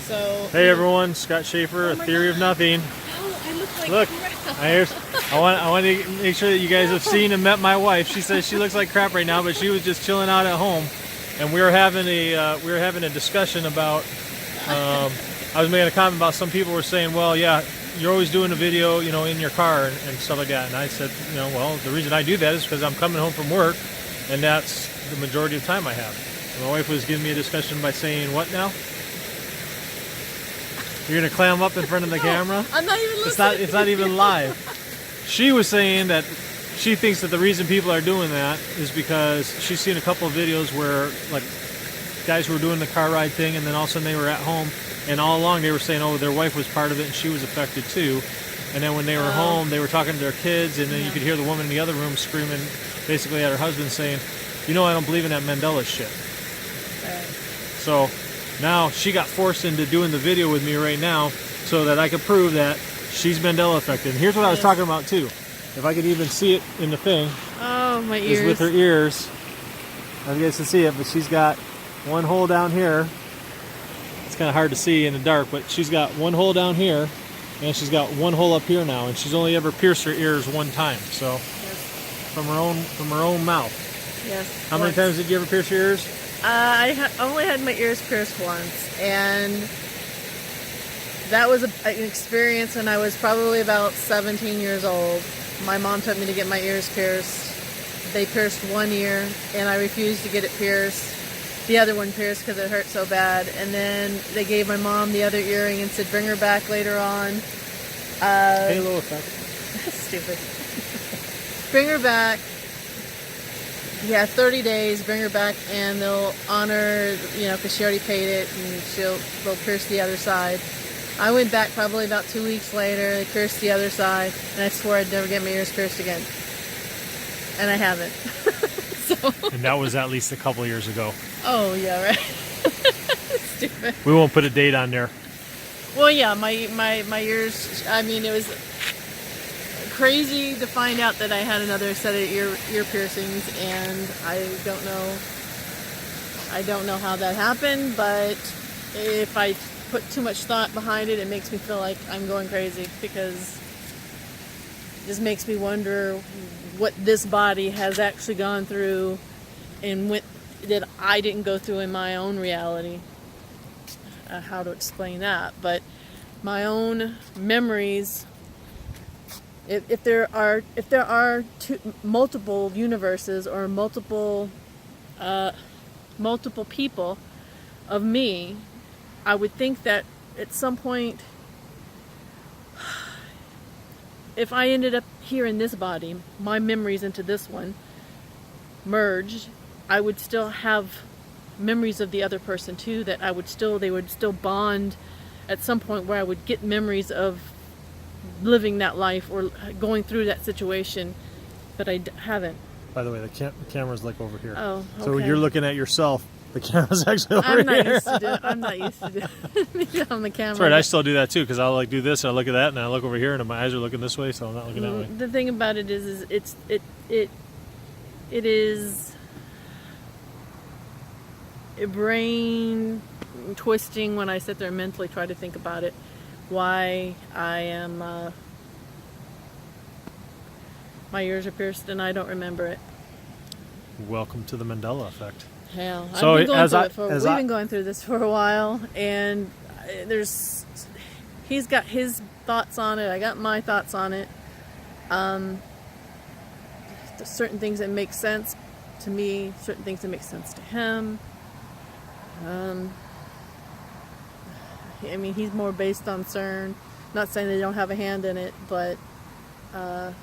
So. Hey everyone, Scott Schaefer, A Theory of Nothing. Oh, I look like Look, crap. I want to make sure that you guys have seen and met my wife. She says she looks like crap right now, but she was just chilling out at home, and we were having a discussion about. I was making a comment about some people were saying, well, yeah, you're always doing a video, you know, in your car and stuff like that. And I said, you know, well, the reason I do that is because I'm coming home from work, and that's the majority of time I have. And my wife was giving me a discussion by saying, what now? You're gonna clam up in front of the camera? I'm not even listening. It's not even live. She was saying that she thinks that the reason people are doing that is because she's seen a couple of videos where like guys who were doing the car ride thing, and then all of a sudden they were at home, and all along they were saying, oh, their wife was part of it and she was affected too. And then when they were home, they were talking to their kids, and then you could hear the woman in the other room screaming basically at her husband saying, you know, I don't believe in that Mandela shit. So now she got forced into doing the video with me right now so that I could prove that she's Mandela affected. And here's what I was talking about too. If I could even see it in the thing. Oh, my ears. Is with her ears. I don't know if you guys can see it, but she's got one hole down here. It's kind of hard to see in the dark, but she's got one hole down here, and she's got one hole up here now, and she's only ever pierced her ears one time. So from her own mouth. Yes. How many times did you ever pierce your ears? I only had my ears pierced once, and that was an experience when I was probably about 17 years old. My mom took me to get my ears pierced. They pierced one ear, and I refused to get it pierced. The other one pierced because it hurt so bad, and then they gave my mom the other earring and said, bring her back later on. Halo effect. Stupid. Bring her back. Yeah, 30 days, bring her back, and they'll honor, you know, because she already paid it, and they'll pierce the other side. I went back probably about 2 weeks later, they pierced the other side, and I swore I'd never get my ears pierced again. And I haven't. So. And that was at least a couple years ago. Oh, yeah, right. Stupid. We won't put a date on there. Well, yeah, my ears, I mean, it was crazy to find out that I had another set of ear piercings, and I don't know how that happened, but if I put too much thought behind it, it makes me feel like I'm going crazy, because it just makes me wonder what this body has actually gone through and what that I didn't go through in my own reality. How to explain that, but my own memories. If there are multiple universes or multiple people of me, I would think that at some point, if I ended up here in this body, my memories into this one merged, I would still have memories of the other person too, that they would still bond at some point, where I would get memories of living that life or going through that situation, but I haven't. By the way, the camera's like over here. Oh, okay. So you're looking at yourself. The camera's actually over I'm here. I'm not used to doing it on the camera. That's right. I still do that too, because I'll like do this and I look at that and I look over here and my eyes are looking this way, so I'm not looking that way. The thing about it is it is a brain twisting when I sit there and mentally try to think about it. Why I am my ears are pierced and I don't remember it. Welcome to the Mandela Effect. Hell, So we've been going through this for a while, and he's got his thoughts on it. I got my thoughts on it. There's certain things that make sense to me, certain things that make sense to him. I mean, he's more based on CERN. Not saying they don't have a hand in it, but I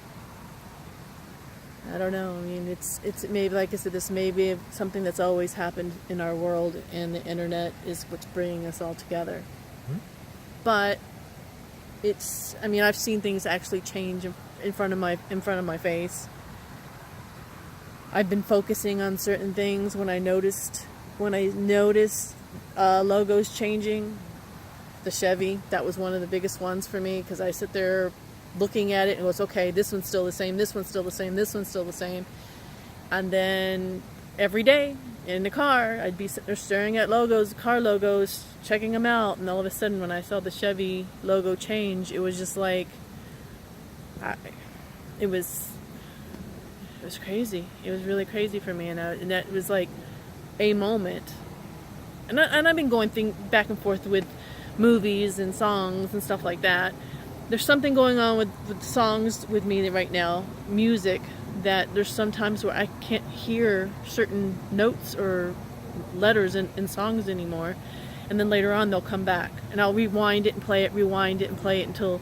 don't know. I mean, it's maybe, like I said, this may be something that's always happened in our world, and the internet is what's bringing us all together. Mm-hmm. But it's, I mean, I've seen things actually change in front of my face. I've been focusing on certain things when I noticed logos changing. The Chevy, that was one of the biggest ones for me, because I sit there looking at it and goes, okay, this one's still the same, this one's still the same, this one's still the same. And then every day in the car, I'd be sitting there staring at logos, car logos, checking them out, and all of a sudden when I saw the Chevy logo change, it was just like, it was crazy. It was really crazy for me, and that was like a moment. And I've been going back and forth with movies and songs and stuff like that. There's something going on with songs with me right now, music, that there's sometimes where I can't hear certain notes or letters in songs anymore, and then later on they'll come back, and I'll rewind it and play it, rewind it and play it until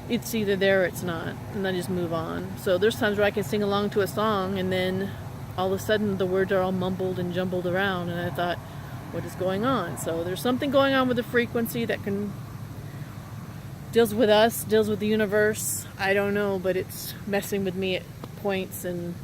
it's either there or it's not, and then just move on. So there's times where I can sing along to a song, and then all of a sudden the words are all mumbled and jumbled around, and I thought, what is going on? So there's something going on with the frequency that deals with us, deals with the universe. I don't know, but it's messing with me at points. And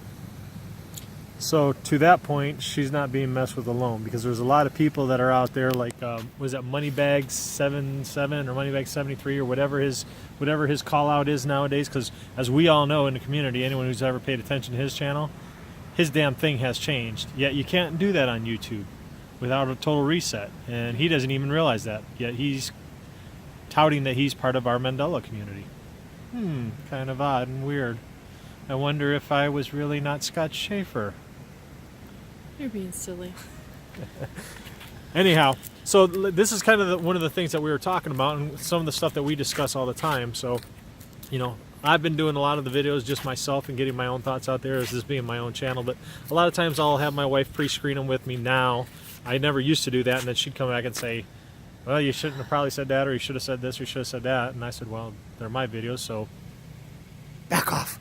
so to that point, she's not being messed with alone, because there's a lot of people that are out there, like was that Moneybag 77 or Moneybag 73 or whatever his call out is nowadays, because as we all know in the community, anyone who's ever paid attention to his channel, his damn thing has changed. Yet you can't do that on YouTube without a total reset, and he doesn't even realize that. Yet he's touting that he's part of our Mandela community. Kind of odd and weird. I wonder if I was really not Scott Schaefer. You're being silly. Anyhow, so this is kind of one of the things that we were talking about, and some of the stuff that we discuss all the time. So, you know, I've been doing a lot of the videos just myself and getting my own thoughts out there as this being my own channel, but a lot of times I'll have my wife pre-screen them with me now. I never used to do that, and then she'd come back and say, well, you shouldn't have probably said that, or you should have said this, or you should have said that. And I said, well, they're my videos, so back off.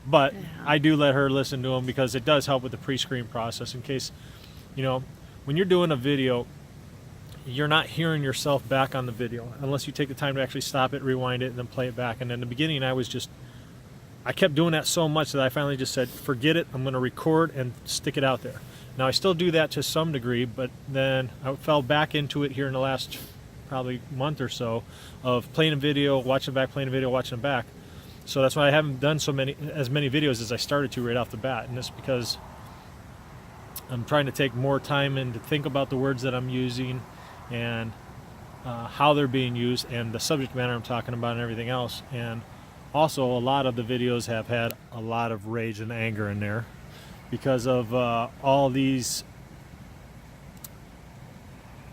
But yeah, I do let her listen to them, because it does help with the pre-screen process, in case, you know, when you're doing a video, you're not hearing yourself back on the video unless you take the time to actually stop it, rewind it, and then play it back. And in the beginning, I kept doing that so much that I finally just said, forget it, I'm going to record and stick it out there. Now, I still do that to some degree, but then I fell back into it here in the last probably month or so of playing a video, watching it back, playing a video, watching it back. So that's why I haven't done as many videos as I started to right off the bat, and it's because I'm trying to take more time and to think about the words that I'm using and how they're being used and the subject matter I'm talking about and everything else. And also, a lot of the videos have had a lot of rage and anger in there because of all these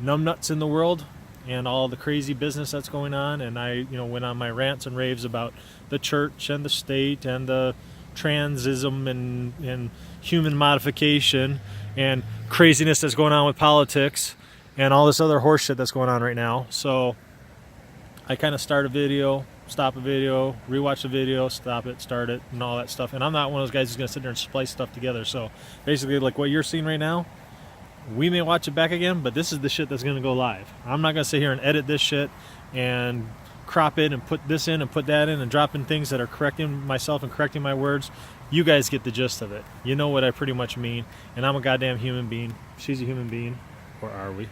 numbnuts in the world and all the crazy business that's going on. And I, went on my rants and raves about the church and the state and the transism and human modification and craziness that's going on with politics and all this other horse shit that's going on right now. So I kind of start a video, stop a video, rewatch the video, stop it, start it, and all that stuff. And I'm not one of those guys who's going to sit there and splice stuff together. So basically, like what you're seeing right now, we may watch it back again, but this is the shit that's going to go live. I'm not going to sit here and edit this shit and crop it and put this in and put that in and drop in things that are correcting myself and correcting my words. You guys get the gist of it. You know what I pretty much mean. And I'm a goddamn human being. She's a human being. Or are we?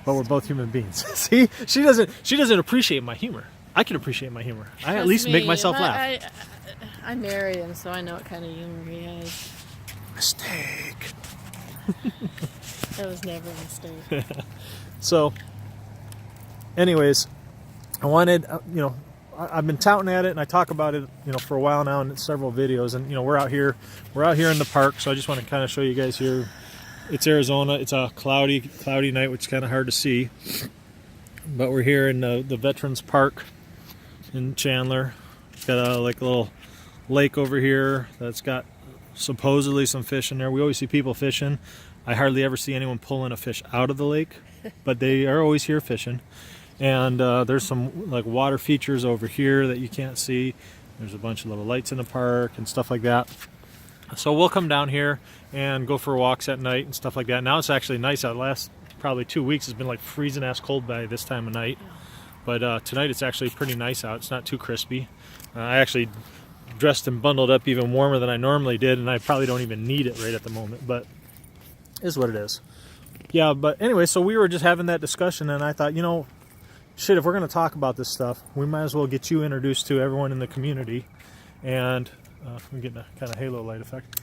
But we're both human beings. See? She doesn't appreciate my humor. I can appreciate my humor. I at least make myself laugh. I married him, so I know what kind of humor he has. Mistake. That was never a mistake. So, anyways, I wanted, I've been touting at it, and I talk about it, for a while now in several videos. And we're out here in the park. So I just want to kind of show you guys here. It's Arizona. It's a cloudy night, which is kind of hard to see. But we're here in the Veterans Park in Chandler. It's got a little lake over here that's got supposedly some fish in there. We always see people fishing. I hardly ever see anyone pulling a fish out of the lake, but they are always here fishing. And there's some water features over here that you can't see. There's a bunch of little lights in the park and stuff like that. So we'll come down here and go for walks at night and stuff like that. Now it's actually nice out. The last probably 2 weeks it's been freezing ass cold by this time of night. But tonight it's actually pretty nice out. It's not too crispy. I actually dressed and bundled up even warmer than I normally did, and I probably don't even need it right at the moment, but it is what it is. Yeah, but anyway, so we were just having that discussion, and I thought, shit, if we're going to talk about this stuff, we might as well get you introduced to everyone in the community. And I'm getting a kind of halo light effect.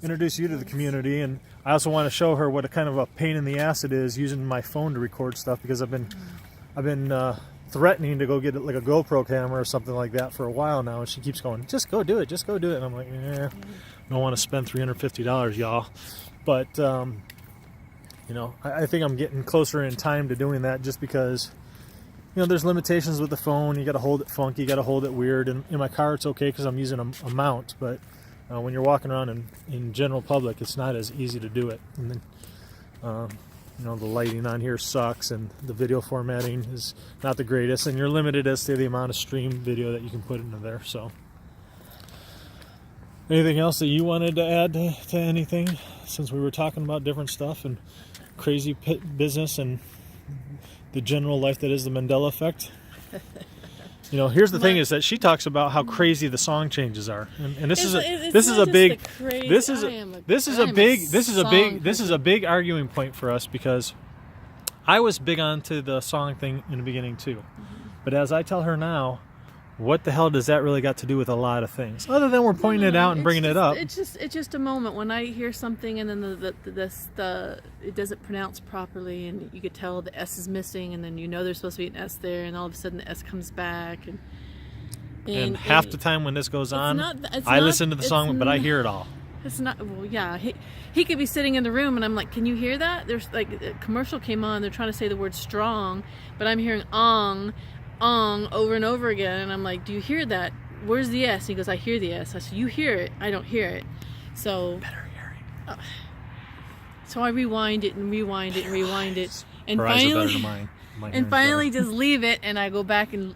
introduce you to the community, and I also want to show her what a kind of a pain in the ass it is using my phone to record stuff, because I've been threatening to go get like a GoPro camera or something like that for a while now, and she keeps going, just go do it, just go do it. And I'm like, I don't want to spend $350, y'all. But you know, I think I'm getting closer in time to doing that, just because, you know, there's limitations with the phone. You got to hold it funky, you got to hold it weird. And in my car, it's okay because I'm using a mount, but when you're walking around in general public, it's not as easy to do it. And then, you know, the lighting on here sucks, and the video formatting is not the greatest, and you're limited as to the amount of stream video that you can put into there. So, anything else that you wanted to add to anything, since we were talking about different stuff and crazy business and the general life that is the Mandela Effect? You know, here's the thing: is that she talks about how crazy the song changes are, and this is a big arguing point for us, because I was big onto the song thing in the beginning too, but as I tell her now, what the hell does that really got to do with a lot of things, other than we're pointing it out and bringing it up? It's just a moment when I hear something and then it doesn't pronounce properly, and you could tell the S is missing, and then you know there's supposed to be an S there, and all of a sudden the S comes back, and half the time when this goes on, I listen to the song, but I hear it all. It's not, well, yeah, he could be sitting in the room, and I'm like, can you hear that? There's like a commercial came on, they're trying to say the word strong, but I'm hearing ong over and over again, and I'm like, do you hear that? Where's the S? He goes, I hear the S. I said, you hear it, I don't hear it. So better hearing. So I rewind it and rewind it and rewind it, and Her eyes are better than mine. And finally just leave it, and I go back and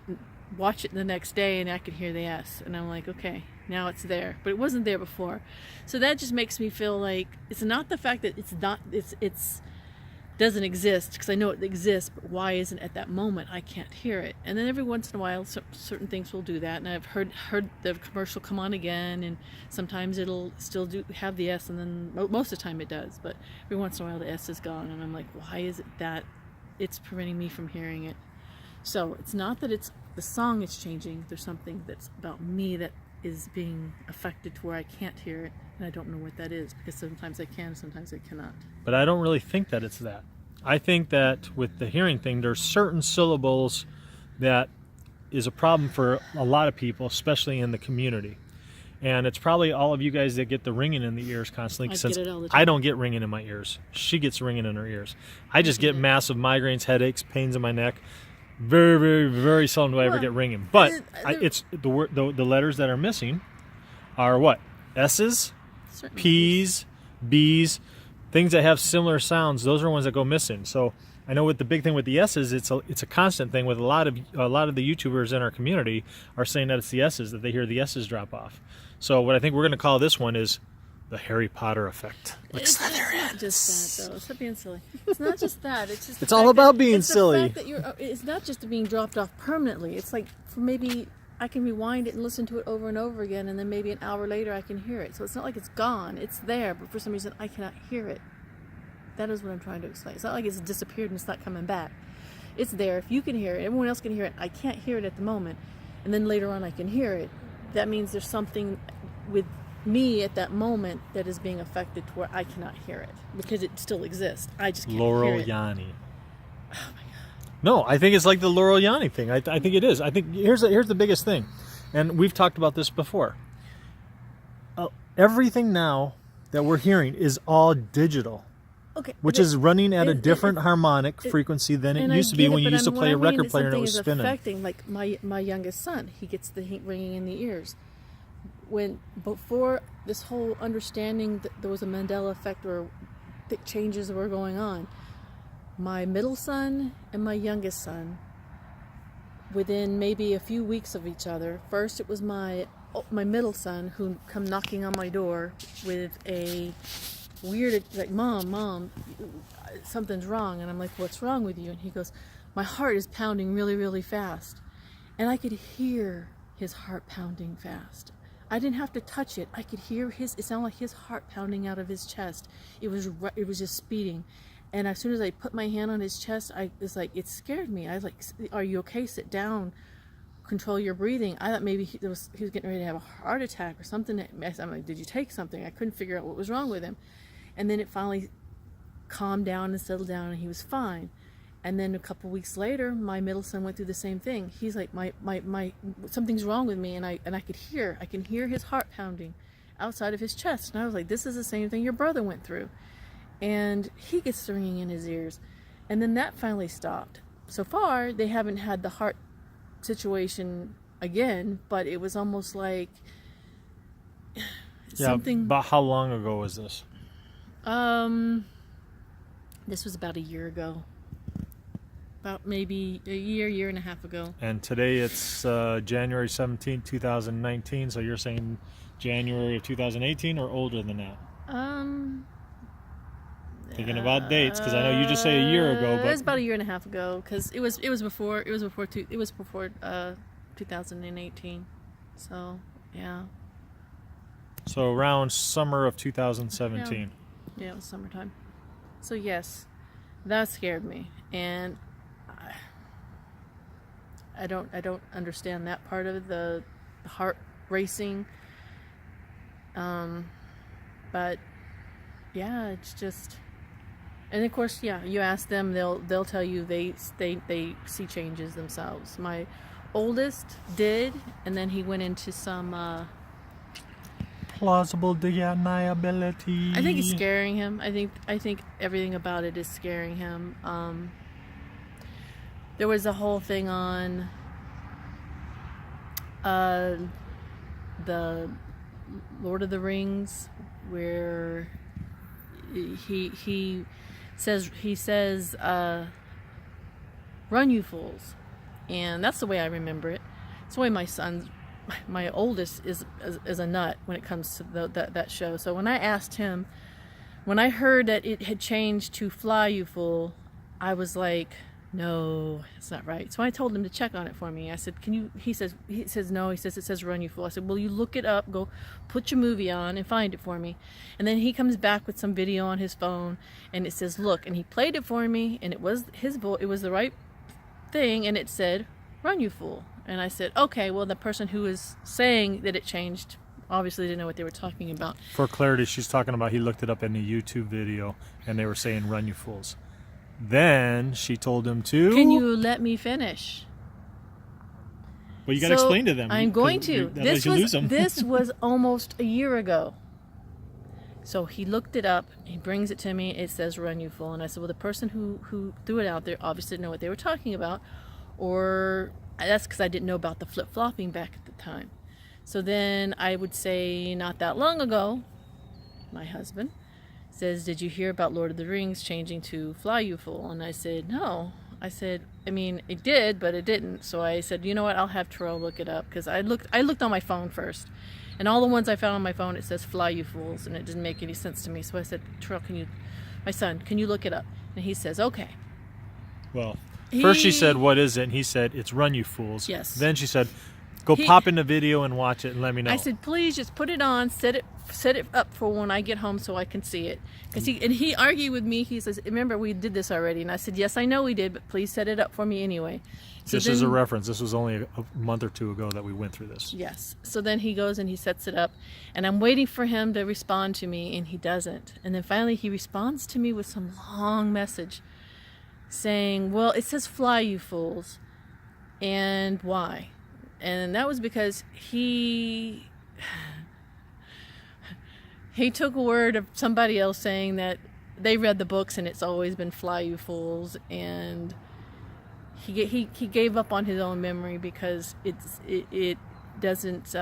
watch it the next day, and I can hear the S, and I'm like, okay, now it's there, but it wasn't there before. So that just makes me feel like it's not the fact that it's doesn't exist, because I know it exists, but why isn't at that moment I can't hear it? And then every once in a while certain things will do that, and I've heard the commercial come on again, and sometimes it'll still have the S, and then most of the time it does, but every once in a while the S is gone, and I'm like, why is it that it's preventing me from hearing it? So it's not that it's the song is changing, there's something that's about me that is being affected to where I can't hear it, and I don't know what that is, because sometimes I can, sometimes I cannot. But I don't really think that it's that. I think that with the hearing thing, there's certain syllables that is a problem for a lot of people, especially in the community. And it's probably all of you guys that get the ringing in the ears constantly, since I don't get ringing in my ears. She gets ringing in her ears. I just get massive migraines, headaches, pains in my neck. Very, very, very seldom do I ever get ringing. But it's the letters that are missing are what? S's, P's, B's, things that have similar sounds. Those are ones that go missing. So I know with the big thing with the S's, it's a constant thing with a lot of the YouTubers in our community are saying that it's the S's, that they hear the S's drop off. So what I think we're going to call this one is the Harry Potter effect. Like it's not just that, though. Stop being silly. It's not just that. It's just. It's all about being silly. It's not just being dropped off permanently. It's like maybe I can rewind it and listen to it over and over again, and then maybe an hour later I can hear it. So it's not like it's gone. It's there, but for some reason I cannot hear it. That is what I'm trying to explain. It's not like it's disappeared and it's not coming back. It's there. If you can hear it, everyone else can hear it. I can't hear it at the moment, and then later on I can hear it. That means there's something with me at that moment that is being affected to where I cannot hear it, because it still exists. I just can't hear it. Yanni. Oh my God. No, I think it's like the Laurel Yanni thing. I think it is. I think here's the biggest thing, and we've talked about this before. Everything now that we're hearing is all digital. Okay, which is running at a different harmonic frequency than it used to be when you used to play a record player and it was spinning. Affecting, like my youngest son, he gets the ringing in the ears. Before this whole understanding that there was a Mandela Effect or big changes that were going on, my middle son and my youngest son, within maybe a few weeks of each other, first it was my middle son who come knocking on my door with a weird, like, mom, something's wrong. And I'm like, what's wrong with you? And he goes, my heart is pounding really, really fast. And I could hear his heart pounding fast. I didn't have to touch it. I could hear it sounded like his heart pounding out of his chest. It was just speeding. And as soon as I put my hand on his chest, I was like, it scared me. I was like, are you okay? Sit down. control your breathing. I thought maybe he was getting ready to have a heart attack or something. I'm like, did you take something? I couldn't figure out what was wrong with him. And then it finally calmed down and settled down, and he was fine. And then a couple weeks later, my middle son went through the same thing. He's like, my something's wrong with me, and I can hear his heart pounding outside of his chest. And I was like, this is the same thing your brother went through. And he gets the ringing in his ears. And then that finally stopped. So far, they haven't had the heart situation again, but it was almost like something. About how long ago was this? This was about a year ago. About maybe a year and a half ago. And today it's January 17, 2019, so you're saying January of 2018 or older than that? Thinking about dates, because I know you just say a year ago, but it was about a year and a half ago, because it was before 2018. So yeah. So around summer of 2017. Yeah, it was summertime. So yes, that scared me, and I don't understand that part of the heart racing. But yeah, it's just. And of course, yeah, you ask them, they'll tell you they see changes themselves. My oldest did, and then he went into some plausible deniability. I think it's scaring him. I think everything about it is scaring him. There was a whole thing on the Lord of the Rings where he says run you fools, and that's the way I remember it. It's the way my oldest is a nut when it comes to that show. So when I asked him, when I heard that it had changed to fly you fool, I was like, no, it's not right. So I told him to check on it for me. I said, can you, he says no, he says it says run you fool. I said, well, you look it up, go put your movie on and find it for me. And then he comes back with some video on his phone and it says look, and he played it for me, and it was his voice, it was the right thing, and it said run you fool. And I said, okay, well, the person who was saying that it changed obviously didn't know what they were talking about. For clarity, she's talking about he looked it up in a YouTube video and they were saying run you fools. Then she told him to... Can you let me finish? Well, you got to explain to them. I'm going to. This was almost a year ago. So he looked it up. He brings it to me. It says run you fool. And I said, well, the person who threw it out there obviously didn't know what they were talking about. Or that's because I didn't know about the flip-flopping back at the time. So then I would say not that long ago, my husband says, did you hear about Lord of the Rings changing to fly you fool? And I said, no. I said, I mean, it did, but it didn't. So I said, you know what, I'll have Terrell look it up, because I looked on my phone first, and all the ones I found on my phone, it says fly you fools, and it didn't make any sense to me. So I said, Terrell, my son, can you look it up? And he says, okay. Well, first she said, what is it? And he said, it's run you fools. Yes. Then she said, go pop in the video and watch it and let me know. I said, please just put it on, set it up for when I get home so I can see it. Because he argued with me. He says, remember, we did this already. And I said, yes, I know we did, but please set it up for me anyway. So just as a reference, this was only a month or two ago that we went through this. Yes. So then he goes and he sets it up, and I'm waiting for him to respond to me, and he doesn't. And then finally he responds to me with some long message saying, well, it says fly you fools, and why? And that was because he took a word of somebody else saying that they read the books and it's always been fly you fools, and he gave up on his own memory because it doesn't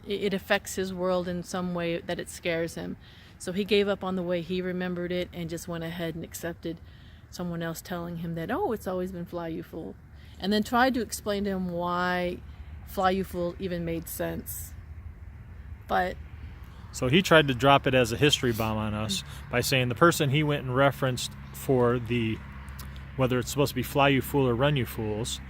it affects his world in some way that it scares him. So he gave up on the way he remembered it and just went ahead and accepted someone else telling him that, oh, it's always been fly you fool. And then tried to explain to him why fly you fool even made sense. But so he tried to drop it as a history bomb on us by saying the person he went and referenced for the, whether it's supposed to be fly you fool or run you fools,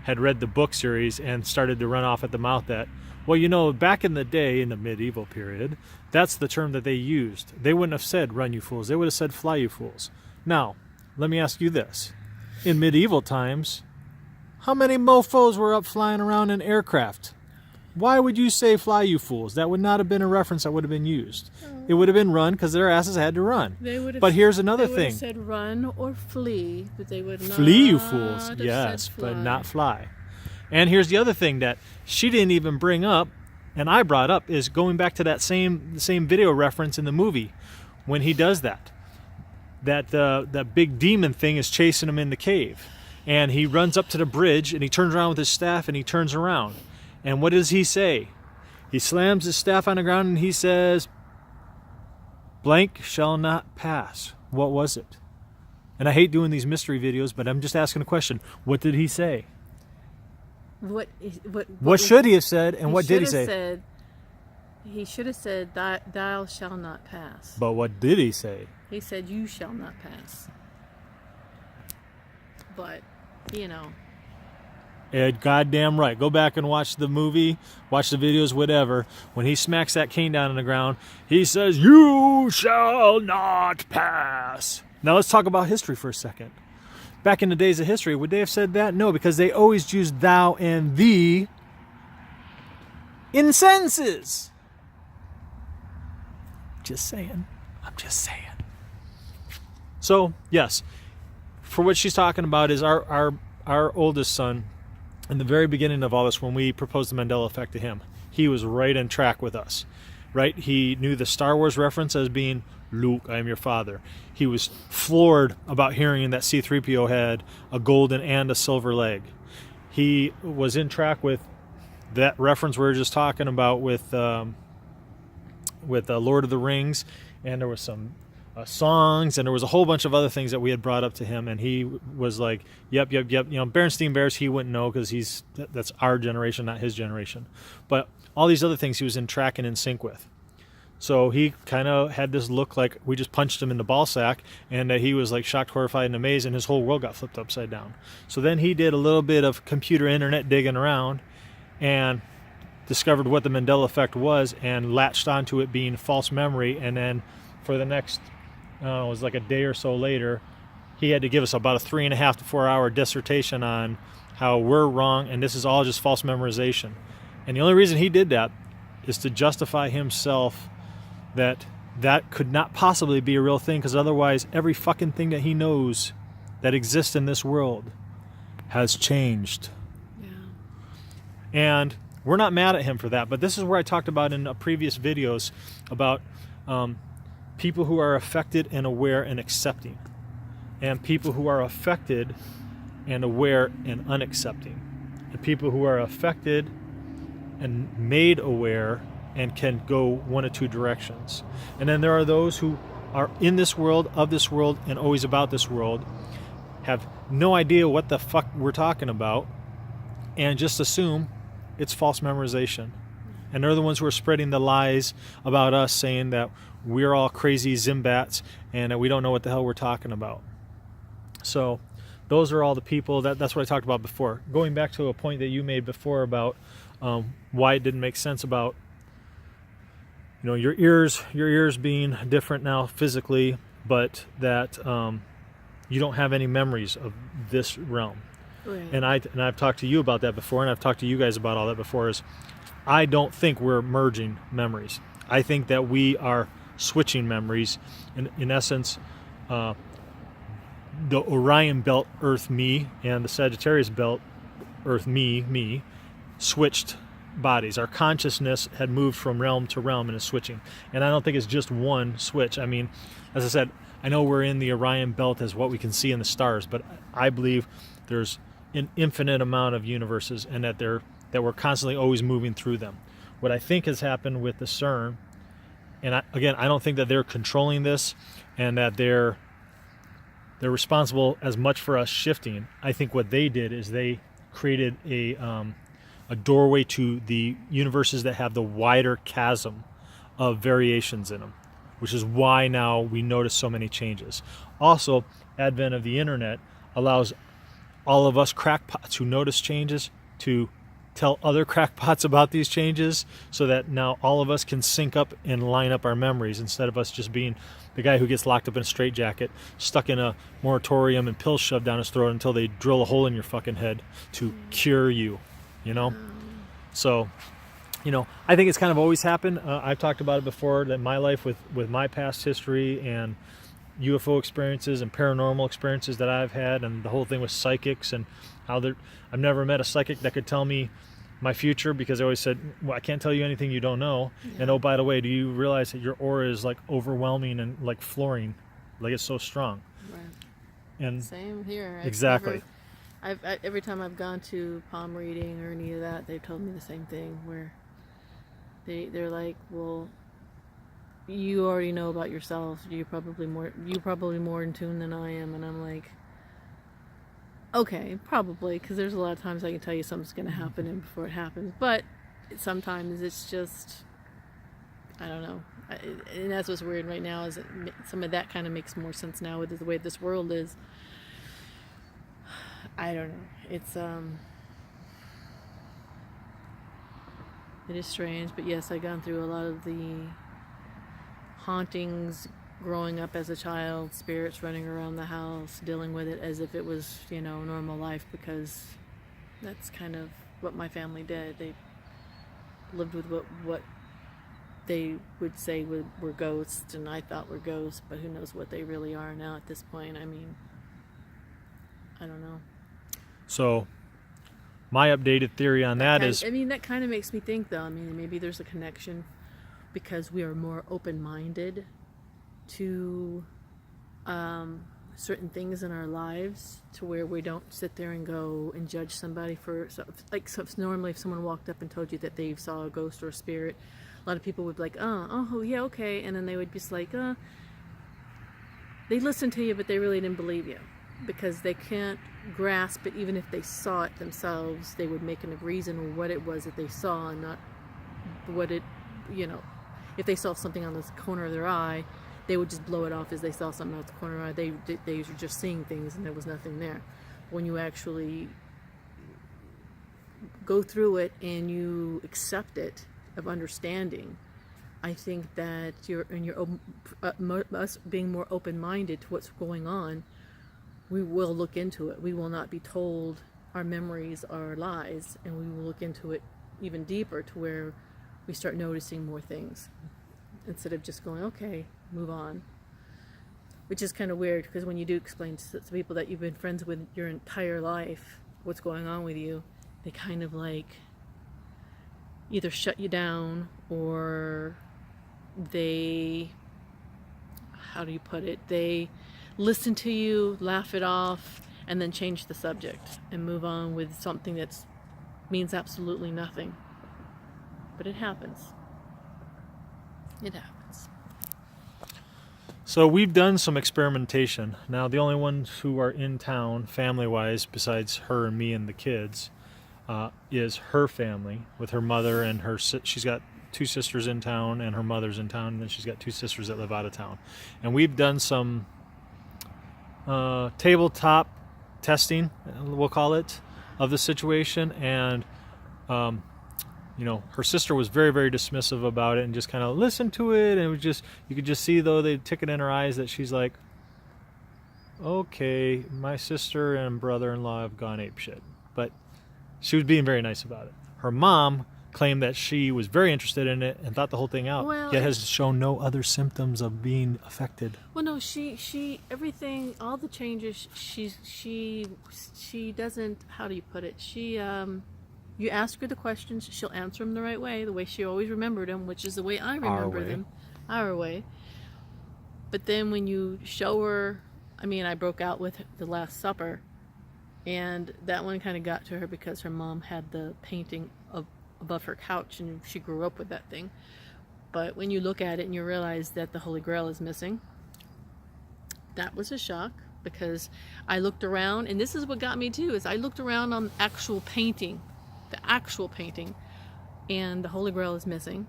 had read the book series and started to run off at the mouth that, well, you know, back in the day, in the medieval period, that's the term that they used. They wouldn't have said run you fools. They would have said fly you fools. Now, let me ask you this. In medieval times, How many mofos were up flying around in aircraft? Why would you say fly, you fools? That would not have been a reference that would have been used. It would have been run because their asses had to run. But here's another they would thing. have said run or flee, but they would not Flee, you fools. have Yes, said fly. but not fly. And here's the other thing that she didn't even bring up, and I brought up, is going back to that same video reference in the movie when he does that. That big demon thing is chasing him in the cave. And he runs up to the bridge, and he turns around with his staff, and he turns around. And what does he say? He slams his staff on the ground, and he says, blank shall not pass. What was it? And I hate doing these mystery videos, but I'm just asking a question. What did he say? What should he have said, and what did he say? He should have said, thou shalt not pass. But what did he say? He said, you shall not pass. But, you know. Goddamn right. Go back and watch the movie, watch the videos, whatever. When he smacks that cane down on the ground, he says, you shall not pass. Now let's talk about history for a second. Back in the days of history, would they have said that? No, because they always used thou and thee in sentences. Just saying. I'm just saying. So, yes, for what she's talking about is our oldest son. In the very beginning of all this, when we proposed the Mandela Effect to him, he was right on track with us, right? He knew the Star Wars reference as being, Luke, I am your father. He was floored about hearing that C-3PO had a golden and a silver leg. He was in track with that reference we were just talking about with Lord of the Rings, and there was some songs, and there was a whole bunch of other things that we had brought up to him, and he was like, yep. You know, Berenstain Bears, he wouldn't know because that's our generation, not his generation. But all these other things he was in track and in sync with. So he kind of had this look like we just punched him in the ball sack, and that he was like shocked, horrified, and amazed, and his whole world got flipped upside down. So then he did a little bit of computer internet digging around and discovered what the Mandela Effect was and latched onto it being false memory. And then for the next, it was like a day or so later, he had to give us about a 3.5 to 4 hour dissertation on how we're wrong and this is all just false memorization. And the only reason he did that is to justify himself that could not possibly be a real thing, because otherwise every fucking thing that he knows that exists in this world has changed. Yeah. And we're not mad at him for that, but this is where I talked about in previous videos about people who are affected and aware and accepting, and people who are affected and aware and unaccepting, and people who are affected and made aware and can go one of two directions. And then there are those who are in this world, of this world, and always about this world, have no idea what the fuck we're talking about, and just assume it's false memorization. And they're the ones who are spreading the lies about us, saying that we're all crazy Zimbats and that we don't know what the hell we're talking about. So those are all the people, that's what I talked about before. Going back to a point that you made before about why it didn't make sense about, you know, your ears being different now physically, but that you don't have any memories of this realm. Right. And I've talked to you about that before, and I've talked to you guys about all that before. Is I don't think we're merging memories. I think that we are switching memories. In essence, the Orion Belt Earth me and the Sagittarius Belt Earth me switched bodies. Our consciousness had moved from realm to realm and is switching. And I don't think it's just one switch. I mean, as I said, I know we're in the Orion Belt as what we can see in the stars, but I believe there's an infinite amount of universes, and that we're constantly always moving through them. What I think has happened with the CERN, and I don't think that they're controlling this and that they're responsible as much for us shifting. I think what they did is they created a doorway to the universes that have the wider chasm of variations in them, which is why now we notice so many changes. Also, advent of the internet allows all of us crackpots who notice changes to tell other crackpots about these changes so that now all of us can sync up and line up our memories instead of us just being the guy who gets locked up in a straitjacket, stuck in a moratorium and pills shoved down his throat until they drill a hole in your fucking head to cure you, you know? So, you know, I think it's kind of always happened. I've talked about it before, that my life with my past history and UFO experiences and paranormal experiences that I've had, and the whole thing with psychics and how I've never met a psychic that could tell me my future, because they always said, well, I can't tell you anything you don't know. Yeah. And oh, by the way, do you realize that your aura is like overwhelming and like flooring, like it's so strong? Right. And same here. Exactly. Every time I've gone to palm reading or any of that, they've told me the same thing, where they're like, well, you already know about yourself. You're probably more in tune than I am. And I'm like, okay, probably, because there's a lot of times I can tell you something's going to happen and before it happens. But sometimes it's just, I don't know. And that's what's weird right now, is some of that kind of makes more sense now with the way this world is. I don't know. It is strange, but yes, I've gone through a lot of the hauntings growing up as a child, spirits running around the house, dealing with it as if it was, you know, normal life, because that's kind of what my family did. They lived with what they would say were ghosts, and I thought were ghosts, but who knows what they really are now at this point. I mean, I don't know. So my updated theory on that is... I mean, that kind of makes me think, though. I mean, maybe there's a connection because we are more open-minded to certain things in our lives, to where we don't sit there and go and judge somebody for... So normally if someone walked up and told you that they saw a ghost or a spirit, a lot of people would be like, oh, yeah, okay. And then they would be like, they listened to you, but they really didn't believe you, because they can't grasp it. Even if they saw it themselves, they would make a reason what it was that they saw, and not what it, you know, if they saw something on the corner of their eye, they would just blow it off as they saw something out the corner of their eye. They were just seeing things and there was nothing there. When you actually go through it and you accept it, of understanding, I think that us being more open-minded to what's going on, we will look into it. We will not be told our memories are lies, and we will look into it even deeper, to where we start noticing more things instead of just going, okay, move on. Which is kind of weird, because when you do explain to people that you've been friends with your entire life what's going on with you, they kind of like either shut you down, or they, how do you put it, they listen to you, laugh it off, and then change the subject and move on with something that means absolutely nothing. But it happens. It happens. So we've done some experimentation. Now the only ones who are in town, family-wise, besides her and me and the kids, is her family, with her mother and her... She's got 2 sisters in town, and her mother's in town, and then she's got 2 sisters that live out of town. And we've done some tabletop testing, we'll call it, of the situation, and you know, her sister was very, very dismissive about it and just kind of listened to it, and it was just, you could just see, though, the ticket in her eyes, that she's like, okay, my sister and brother-in-law have gone apeshit. But she was being very nice about it. Her mom claimed that she was very interested in it and thought the whole thing out, yet has shown no other symptoms of being affected. Well, no, she everything, all the changes, she doesn't, how do you put it, you ask her the questions, she'll answer them the right way, the way she always remembered them, which is the way I remember them, our way. But then when you show her, I mean, I broke out with the Last Supper, and that one kind of got to her because her mom had the painting above her couch, and she grew up with that thing. But when you look at it and you realize that the Holy Grail is missing, that was a shock, because I looked around, and this is what got me too, is I looked around on the actual painting, and the Holy Grail is missing.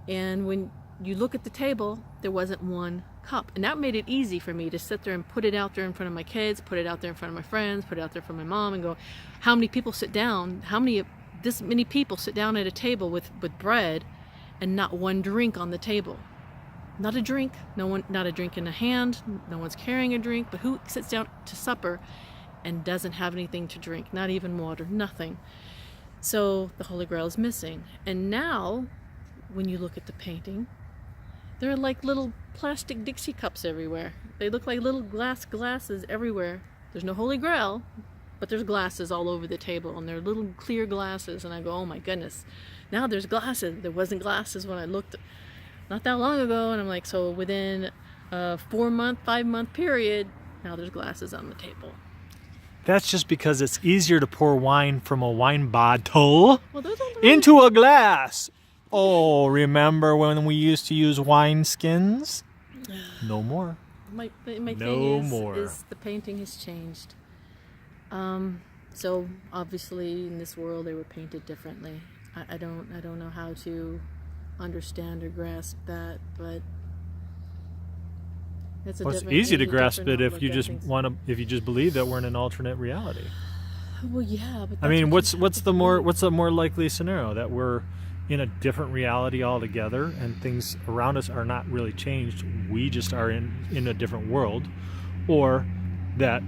And when you look at the table, there wasn't one cup, and that made it easy for me to sit there and put it out there in front of my kids, put it out there in front of my friends, put it out there for my mom, and go, how many people sit down, how many this many people sit down at a table with bread and not one drink on the table. Not a drink, not a drink in a hand, no one's carrying a drink, but who sits down to supper and doesn't have anything to drink, not even water, nothing. So the Holy Grail is missing. And now, when you look at the painting, there are like little plastic Dixie cups everywhere. They look like little glasses everywhere. There's no Holy Grail, but there's glasses all over the table, and they're little clear glasses, and I go, oh my goodness, now there's glasses. There wasn't glasses when I looked not that long ago, and I'm like, so within a 5-month period, now there's glasses on the table. That's just because it's easier to pour wine from a wine bottle Well, those are into a glass. Oh, remember when we used to use wine skins? No more. My No thing more. is the painting has changed. So obviously in this world they were painted differently. I don't know how to understand or grasp that, but it's a Well, it's different, easy to a grasp different it if outlook you at just things. if you just believe that we're in an alternate reality. Well, yeah, but I mean, that's what's the more likely scenario, that we're in a different reality altogether and things around us are not really changed, we just are in a different world, or that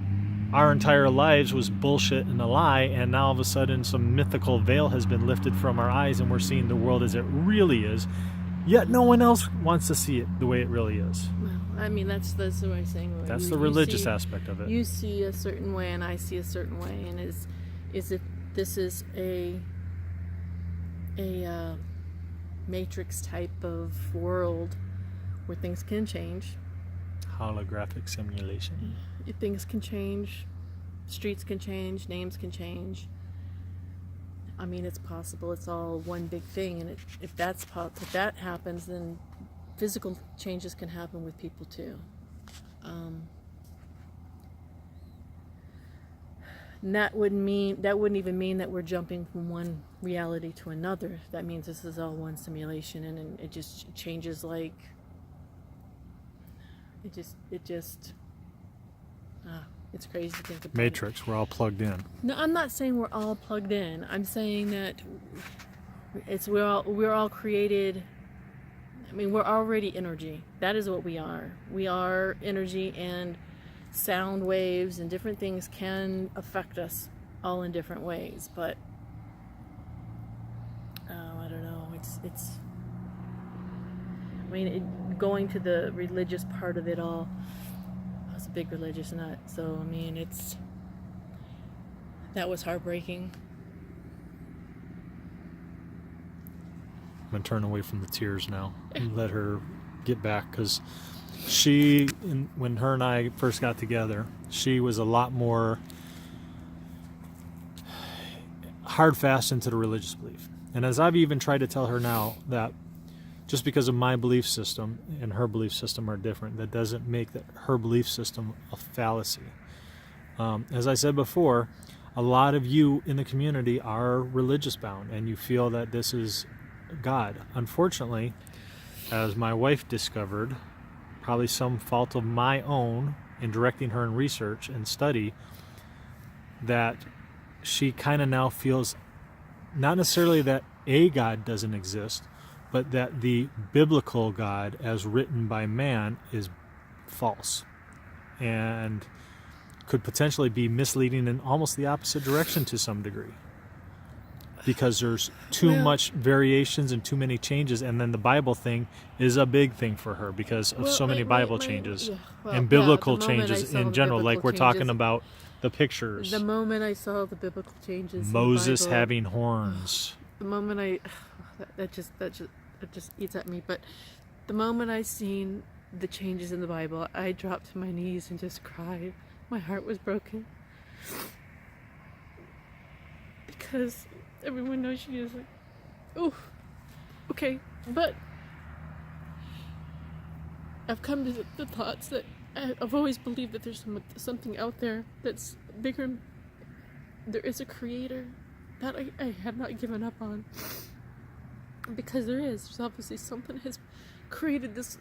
our entire lives was bullshit and a lie, and now all of a sudden some mythical veil has been lifted from our eyes and we're seeing the world as it really is, yet no one else wants to see it the way it really is. Well, I mean, that's what I'm saying. That's You- the you religious see- aspect of it. You see a certain way, and I see a certain way, and is if this is a matrix type of world where things can change. Holographic simulation. Things can change, streets can change, names can change. I mean, it's possible. It's all one big thing, and if that happens, then physical changes can happen with people too. And that wouldn't even mean that we're jumping from one reality to another. That means this is all one simulation, and it just changes like it's crazy to think about. Matrix, we're all plugged in. No, I'm not saying we're all plugged in. I'm saying that we're all created. I mean, we're already energy. That is what we are. We are energy, and sound waves and different things can affect us all in different ways. But I don't know. It's. I mean, going to the religious part of it all. I was a big religious nut, so I mean, that was heartbreaking. I'm going to turn away from the tears now and let her get back, because when her and I first got together, she was a lot more hard fast into the religious belief. And as I've even tried to tell her now, that just because of my belief system and her belief system are different, that doesn't make her belief system a fallacy. As I said before, a lot of you in the community are religious bound, and you feel that this is God. Unfortunately, as my wife discovered, probably some fault of my own in directing her in research and study, that she kind of now feels not necessarily that a God doesn't exist, but that the biblical God as written by man is false and could potentially be misleading in almost the opposite direction to some degree, because there's too much variations and too many changes. And then the Bible thing is a big thing for her because of so many Bible changes and biblical changes in general, like we're talking about the pictures. The moment I saw the biblical changes, Moses in the Bible, having horns. the moment that just eats at me. But the moment I seen the changes in the Bible, I dropped to my knees and just cried. My heart was broken because everyone knows she is like, oh, okay. But I've come to the thoughts that I've always believed that there's something out there that's bigger. There is a creator that I have not given up on, because there's obviously something has created this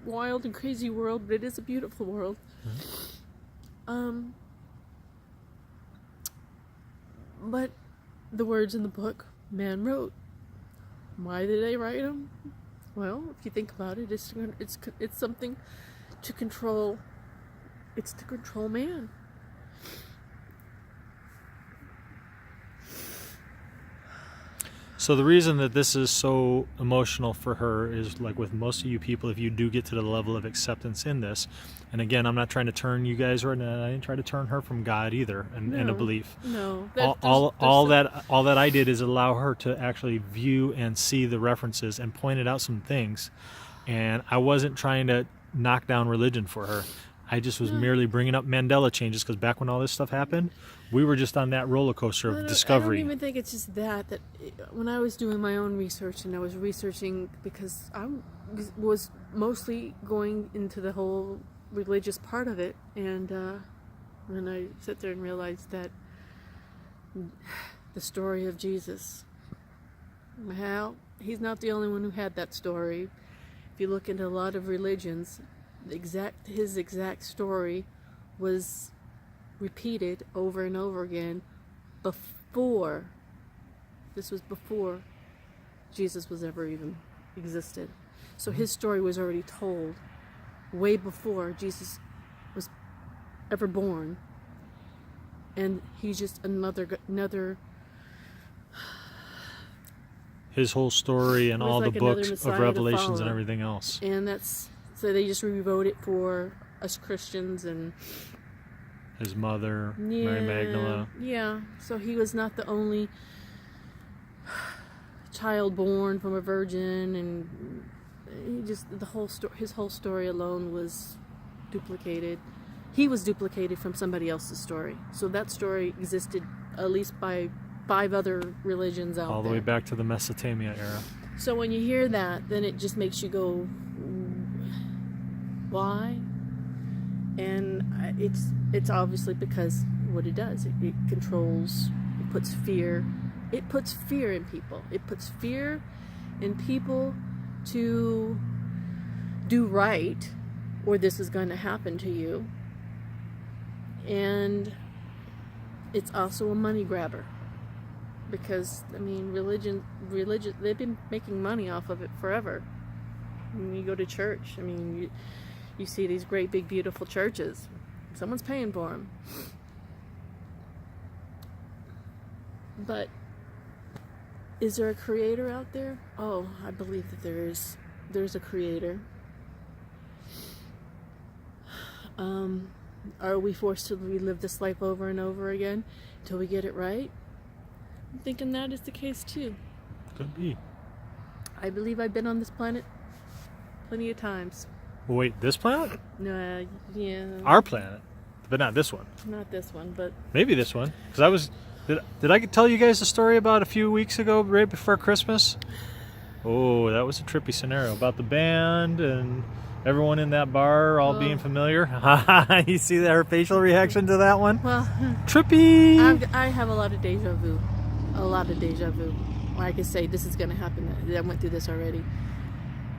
wild and crazy world, but it is a beautiful world. But the words in the book man wrote. Why did they write them? Well, if you think about it, it's something to control. It's to control man. So the reason that this is so emotional for her is, like with most of you people, if you do get to the level of acceptance in this, and again, I'm not trying to turn you guys, or I didn't try to turn her from God either, and a belief. No. All that I did is allow her to actually view and see the references and pointed out some things, and I wasn't trying to knock down religion for her. I just was merely bringing up Mandela changes, because back when all this stuff happened, we were just on that roller coaster of discovery. I don't even think it's just that when I was doing my own research, and I was researching because I was mostly going into the whole religious part of it, and when I sat there and realized that the story of Jesus, how he's not the only one who had that story. If you look into a lot of religions, his exact story was repeated over and over again before Jesus was ever even existed. So his story was already told way before Jesus was ever born, and he's just another his whole story and all like the books Messiah of Revelations and everything else. And so they just rewrote it for us Christians, and his mother, Mary Magdalene. Yeah, so he was not the only child born from a virgin, and he just his whole story alone was duplicated. He was duplicated from somebody else's story. So that story existed at least by 5 other religions out there. All the way back to the Mesopotamia era. So when you hear that, then it just makes you go, why? And it's obviously because what it does, it controls, it puts fear in people. It puts fear in people to do right, or this is going to happen to you. And it's also a money grabber, because I mean, religion, they've been making money off of it forever. When you go to church, I mean, you see these great big beautiful churches, someone's paying for them. But is there a creator out there? Oh, I believe that there's a creator. Are we forced to relive this life over and over again until we get it right? I'm thinking that is the case too. Could be. I believe I've been on this planet plenty of times. Wait, this planet? No, yeah. Our planet, but not this one. Not this one, but maybe this one. Because did I tell you guys the story about a few weeks ago, right before Christmas? Oh, that was a trippy scenario about the band and everyone in that bar all being familiar. You see her facial reaction to that one? Well, trippy. I have a lot of deja vu. I could say this is going to happen. I went through this already.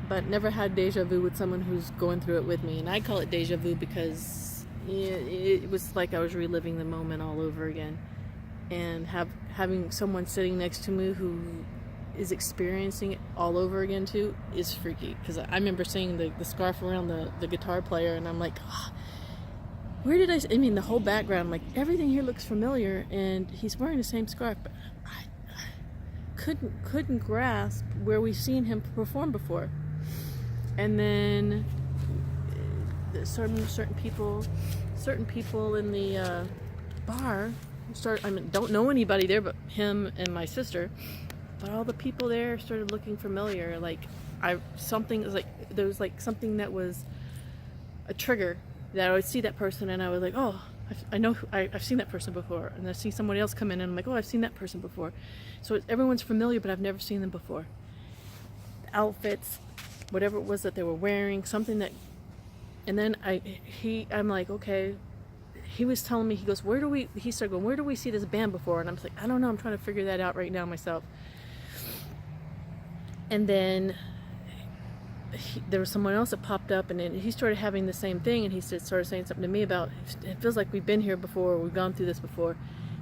But never had deja vu with someone who's going through it with me. And I call it deja vu because it was like I was reliving the moment all over again. And having someone sitting next to me who is experiencing it all over again too is freaky. Because I remember seeing the scarf around the guitar player, and I'm like, where did I mean, the whole background, like everything here looks familiar, and he's wearing the same scarf, but I couldn't grasp where we've seen him perform before. And then certain people in the bar don't know anybody there but him and my sister, but all the people there started looking familiar. Like there was like something that was a trigger that I would see that person, and I was like, oh, I know I've seen that person before. And I see somebody else come in, and I'm like, oh, I've seen that person before. So everyone's familiar, but I've never seen them before. The outfits, whatever it was that they were wearing, something that. And then I'm like, okay. He was telling me, he started going, where do we see this band before? And I'm like, I don't know, I'm trying to figure that out right now myself. And then there was someone else that popped up, and then he started having the same thing, and he started saying something to me about, it feels like we've been here before, we've gone through this before.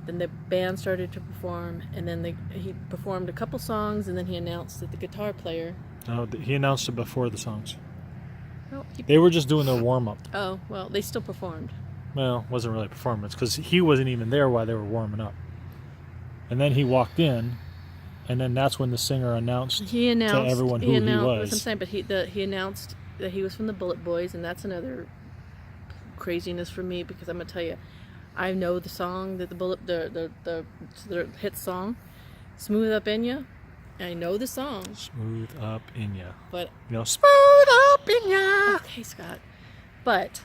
Then the band started to perform, and then he performed a couple songs, and then he announced that the guitar player... No, he announced it before the songs. Oh, They were just doing their warm-up. oh, well, they still performed. Well, it wasn't really a performance, because he wasn't even there while they were warming up. And then he walked in, and then that's when the singer announced to everyone who he was. I'm saying, but he announced that he was from the Bullet Boys, and that's another craziness for me, because I'm gonna tell you, I know the song that the hit song, "Smooth Up In Ya." I know the song. Smooth up in ya. But you know, smooth up in ya. Okay, Scott. But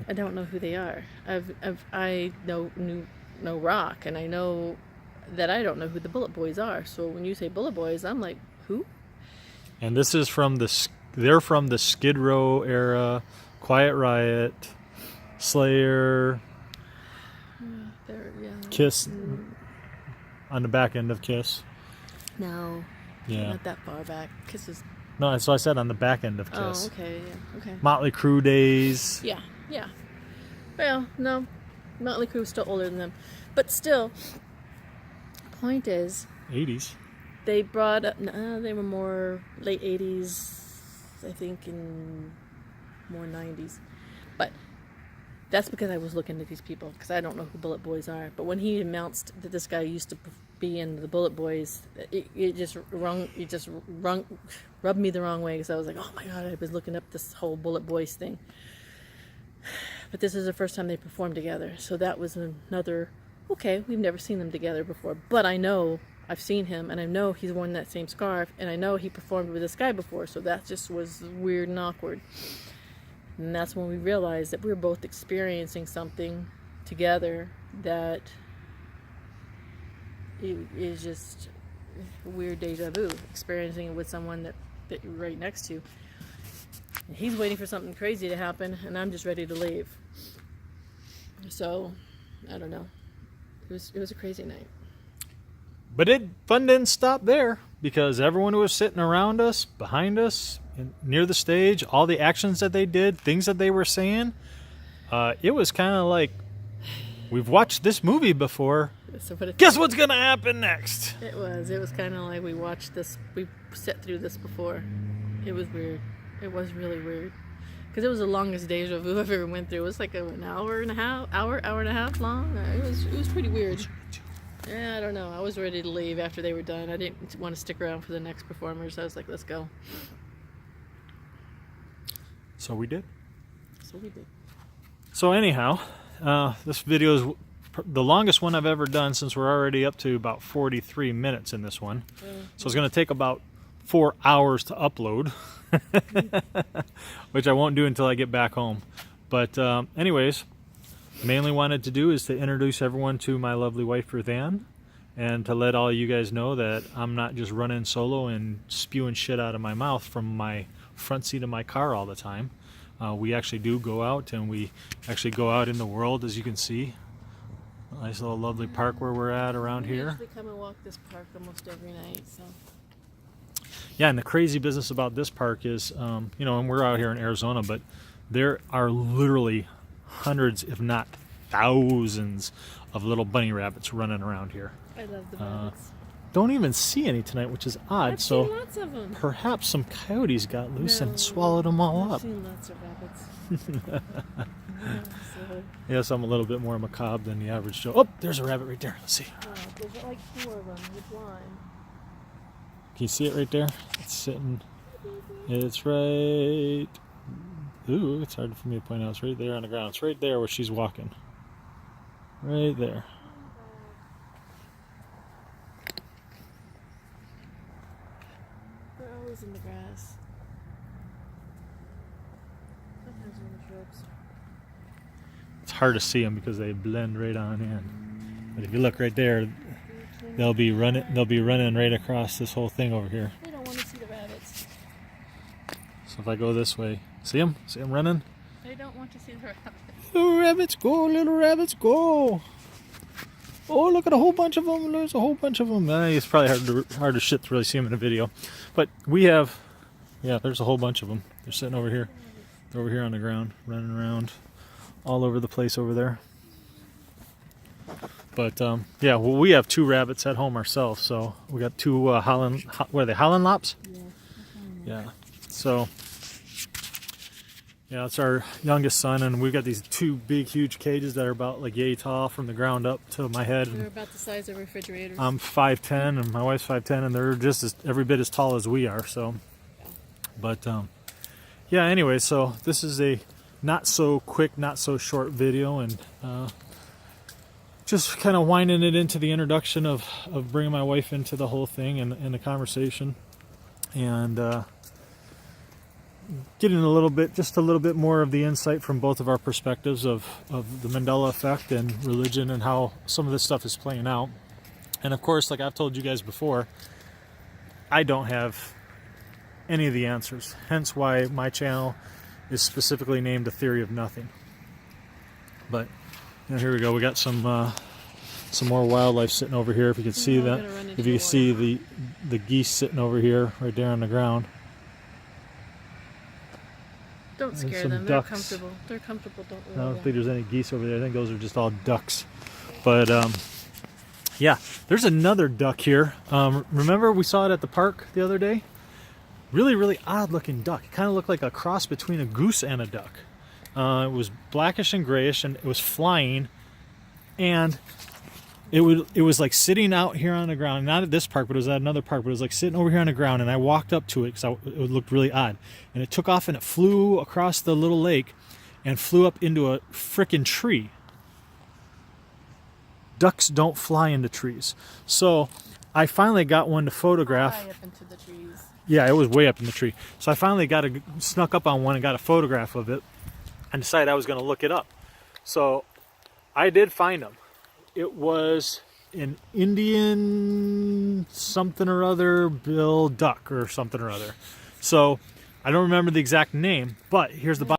I don't know who they are. I know rock, and I know that I don't know who the Bullet Boys are. So when you say Bullet Boys, I'm like, who? And this is they're from the Skid Row era, Quiet Riot, Slayer, Kiss, on the back end of Kiss. No, yeah, not that far back. Kiss is... No, so I said on the back end of Kiss. Oh, okay, yeah, okay. Motley Crue days. Yeah. Well, no, Motley Crue was still older than them, but still. Point is, 80s. They brought up... they were more late 80s, I think, and more 90s. But that's because I was looking at these people, because I don't know who Bullet Boys are. But when he announced that this guy used to be in the Bullet Boys, it just rubbed me the wrong way, because I was like, oh my God, I was looking up this whole Bullet Boys thing. But this is the first time they performed together, so that was another... Okay, we've never seen them together before, but I know I've seen him, and I know he's worn that same scarf, and I know he performed with this guy before, so that just was weird and awkward. And that's when we realized that we were both experiencing something together that is just a weird deja vu, experiencing it with someone that you're right next to. And he's waiting for something crazy to happen, and I'm just ready to leave. So, I don't know. It was a crazy night. But fun didn't stop there, because everyone who was sitting around us, behind us, near the stage, all the actions that they did, things that they were saying, it was kind of like, we've watched this movie before. So, guess what's going to happen next? It was kind of like we sat through this before. It was weird. It was really weird. Because it was the longest deja vu I've ever went through. It was like an hour and a half long. It was pretty weird. Yeah, I don't know. I was ready to leave after they were done. I didn't want to stick around for the next performers. I was like, let's go. So we did. So anyhow, this video is the longest one I've ever done, since we're already up to about 43 minutes in this one. So it's going to take about 4 hours to upload. Which I won't do until I get back home. But anyways, mainly wanted to do is to introduce everyone to my lovely wife Ruthann, and to let all you guys know that I'm not just running solo and spewing shit out of my mouth from my front seat of my car all the time. We actually do go out, and we actually go out in the world, as you can see. Nice little lovely park where we're at around here. We actually come and walk this park almost every night, so... Yeah, and the crazy business about this park is, and we're out here in Arizona, but there are literally hundreds, if not thousands, of little bunny rabbits running around here. I love the rabbits. Don't even see any tonight, which is odd. I've seen lots of them. Perhaps some coyotes got loose and swallowed them all up. I've seen lots of rabbits. Yes, I'm a little bit more macabre than the average Joe. Oh, there's a rabbit right there. Let's see. There's like 4 of them. Which one? Can you see it right there? It's sitting. It's right. Ooh, it's hard for me to point out. It's right there on the ground. It's right there where she's walking. Right there. They're always in the grass. Sometimes in the shrubs. It's hard to see them because they blend right on in. But if you look right there, they'll be running right across this whole thing over here. They don't want to see the rabbits. So if I go this way, see them? See them running? They don't want to see the rabbits. Little rabbits go, little rabbits go. Oh, look at a whole bunch of them. There's a whole bunch of them. It's probably hard to shit to really see them in a video. But we have, yeah, there's a whole bunch of them. They're sitting over here. They're over here on the ground, running around. all over the place over there. But yeah, well, we have 2 rabbits at home ourselves, so we got 2 Holland, what are they, Holland Lops? Yeah. So yeah, it's our youngest son, and we've got these 2 big, huge cages that are about like yay tall from the ground up to my head. They're about the size of refrigerators. I'm 5'10", and my wife's 5'10", and they're just every bit as tall as we are. So, but yeah. Anyway, so this is a not so quick, not so short video, and just kind of winding it into the introduction of bringing my wife into the whole thing and the conversation, and getting just a little bit more of the insight from both of our perspectives of the Mandela Effect and religion and how some of this stuff is playing out. And of course, like I've told you guys before, I don't have any of the answers. Hence why my channel is specifically named A Theory of Nothing. But here we go. We got some more wildlife sitting over here. If you can see that, if you can see the geese sitting over here, right there on the ground. Don't scare them. They're comfortable. They're comfortable. I don't think there's any geese over there. I think those are just all ducks. But yeah, there's another duck here. Remember we saw it at the park the other day? Really, really odd looking duck. It kind of looked like a cross between a goose and a duck. It was blackish and grayish, and it was flying, and it was like sitting out here on the ground, not at this park, but it was at another park, but it was like sitting over here on the ground, and I walked up to it because it looked really odd, and it took off and it flew across the little lake and flew up into a frickin' tree. Ducks don't fly into trees. So I finally got one to photograph. High up into the trees. Yeah, it was way up in the tree. So I finally snuck up on one and got a photograph of it and decided I was going to look it up. So I did find them. It was an Indian something or other, Bill Duck or something or other. So I don't remember the exact name, but here's the bottom.